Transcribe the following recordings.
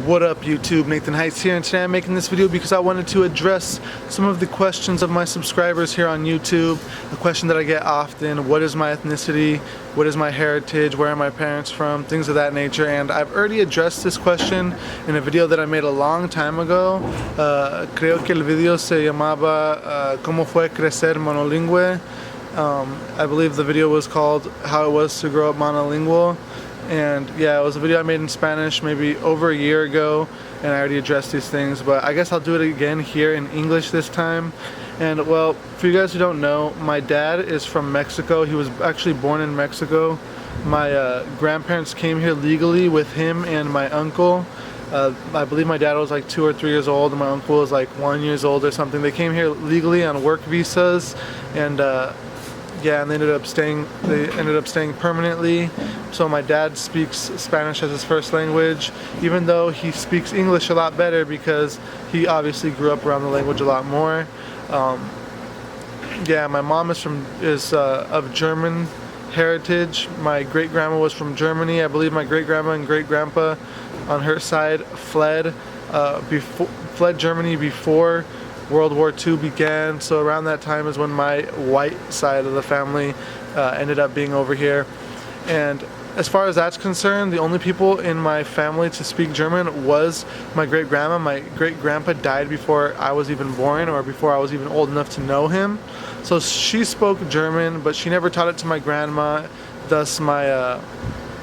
What up YouTube, Nathan Heightz here, and today I'm making this video because I wanted to address some of the questions of my subscribers here on YouTube. A question that I get often: what is my ethnicity, what is my heritage, where are my parents from, things of that nature. And I've already addressed this question in a video that I made a long time ago. Creo que el video se llamaba ¿Cómo fue crecer monolingue? I believe the video was called How It Was to Grow Up Monolingual. And yeah, it was a video I made in Spanish maybe over a year ago, and I already addressed these things, but I guess I'll do it again here in English this time. And well, for you guys who don't know, my dad is from Mexico. He was actually born in Mexico. My grandparents came here legally with him and my uncle. I believe my dad was like 2 or 3 years old and my uncle was like 1 year old or something. They came here legally on work visas, and yeah, and they ended up staying permanently. So my dad speaks Spanish as his first language, even though he speaks English a lot better because he obviously grew up around the language a lot more. Yeah, my mom is of German heritage. My great grandma was from Germany. I believe my great grandma and great grandpa on her side fled Germany before World War II began, so around that time is when my white side of the family ended up being over here. And as far as that's concerned, the only people in my family to speak German was my great grandma. My great grandpa died before I was even born, or before I was even old enough to know him. So she spoke German, but she never taught it to my grandma. Thus my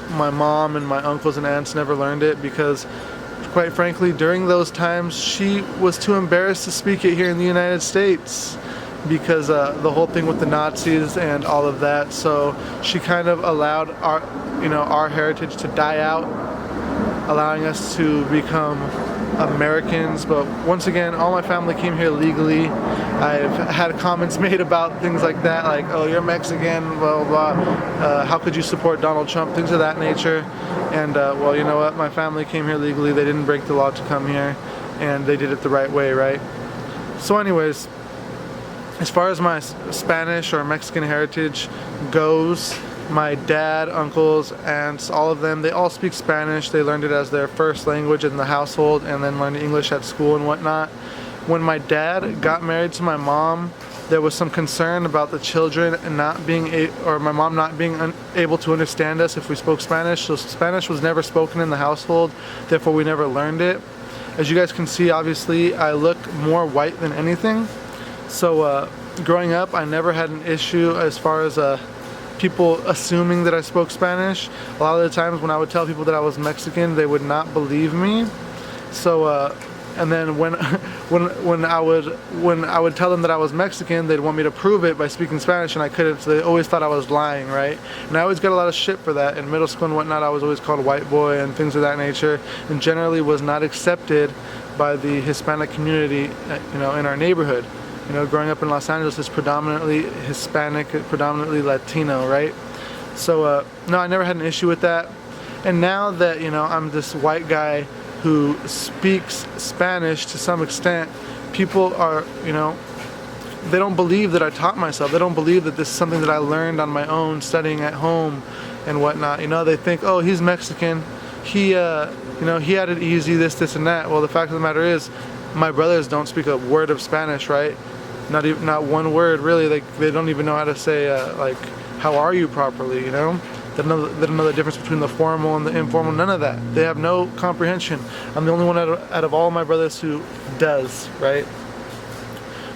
mom and my uncles and aunts never learned it because, quite frankly, during those times she was too embarrassed to speak it here in the United States because the whole thing with the Nazis and all of that. So she kind of allowed our heritage to die out, allowing us to become Americans. But once again, all my family came here legally. I've had comments made about things like that, like, oh, you're Mexican, blah, blah, blah. How could you support Donald Trump, things of that nature. And well, you know what, my family came here legally. They didn't break the law to come here, and they did it the right way, right? So anyways, as far as my Spanish or Mexican heritage goes, my dad, uncles, aunts, all of them, they all speak Spanish. They learned it as their first language in the household and then learned English at school and whatnot. When my dad got married to my mom, there was some concern about the children not being my mom not being able to understand us if we spoke Spanish. So Spanish was never spoken in the household, therefore we never learned it. As you guys can see, obviously I look more white than anything. So growing up, I never had an issue as far as people assuming that I spoke Spanish. A lot of the times when I would tell people that I was Mexican, they would not believe me. So and then when I would tell them that I was Mexican, they'd want me to prove it by speaking Spanish, and I couldn't. So they always thought I was lying, right? And I always got a lot of shit for that. In middle school and whatnot, I was always called white boy and things of that nature, and generally was not accepted by the Hispanic community, in our neighborhood. Growing up in Los Angeles is predominantly Hispanic, predominantly Latino, right? So no, I never had an issue with that. And now that I'm this white guy who speaks Spanish to some extent, people are, they don't believe that I taught myself. They don't believe that this is something that I learned on my own, studying at home and whatnot. They think, oh, he's Mexican, he he had it easy, this and that. Well, the fact of the matter is, my brothers don't speak a word of Spanish, right? Not one word, really. They don't even know how to say like, how are you properly, They don't know the difference between the formal and the informal, none of that. They have no comprehension. I'm the only one out of all my brothers who does, right?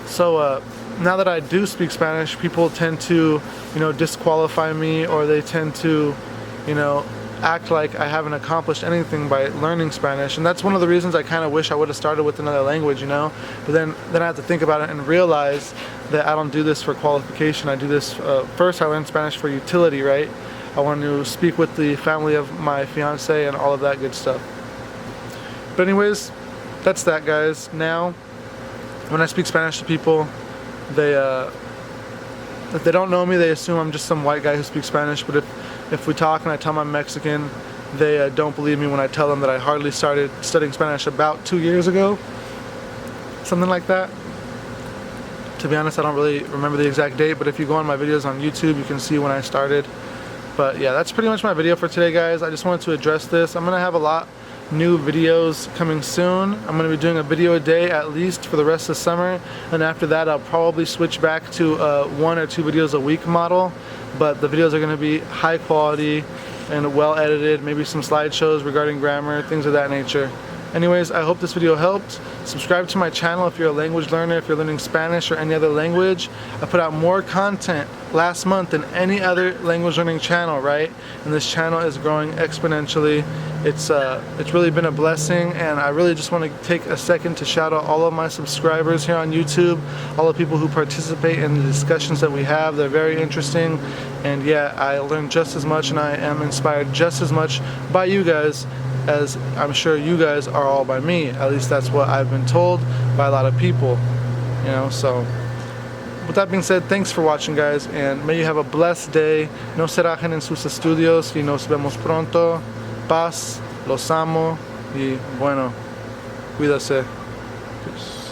So now that I do speak Spanish, people tend to, disqualify me, or they tend to, act like I haven't accomplished anything by learning Spanish. And that's one of the reasons I kind of wish I would have started with another language, But then I have to think about it and realize that I don't do this for qualification. I do this, first I learned Spanish for utility, right? I want to speak with the family of my fiance and all of that good stuff. But anyways, that's that, guys. Now, when I speak Spanish to people, if they don't know me, they assume I'm just some white guy who speaks Spanish. But if we talk and I tell them I'm Mexican, they don't believe me when I tell them that I hardly started studying Spanish about 2 years ago. Something like that. To be honest, I don't really remember the exact date, but if you go on my videos on YouTube, you can see when I started. But yeah, that's pretty much my video for today, guys. I just wanted to address this. I'm going to have a lot new videos coming soon. I'm going to be doing a video a day at least for the rest of the summer, and after that I'll probably switch back to a 1 or 2 videos a week model, but the videos are going to be high quality and well edited, maybe some slideshows regarding grammar, things of that nature. Anyways, I hope this video helped. Subscribe to my channel if you're a language learner, if you're learning Spanish or any other language. I put out more content last month than any other language learning channel, right? And this channel is growing exponentially. It's really been a blessing, and I really just want to take a second to shout out all of my subscribers here on YouTube, all the people who participate in the discussions that we have. They're very interesting, and yeah, I learned just as much and I am inspired just as much by you guys as I'm sure you guys are all by me. At least that's what I've been told by a lot of people, you know. So with that being said, thanks for watching, guys, and may you have a blessed day. No se rajen en sus estudios y nos vemos pronto. Paz, los amo y bueno, cuídase. Peace.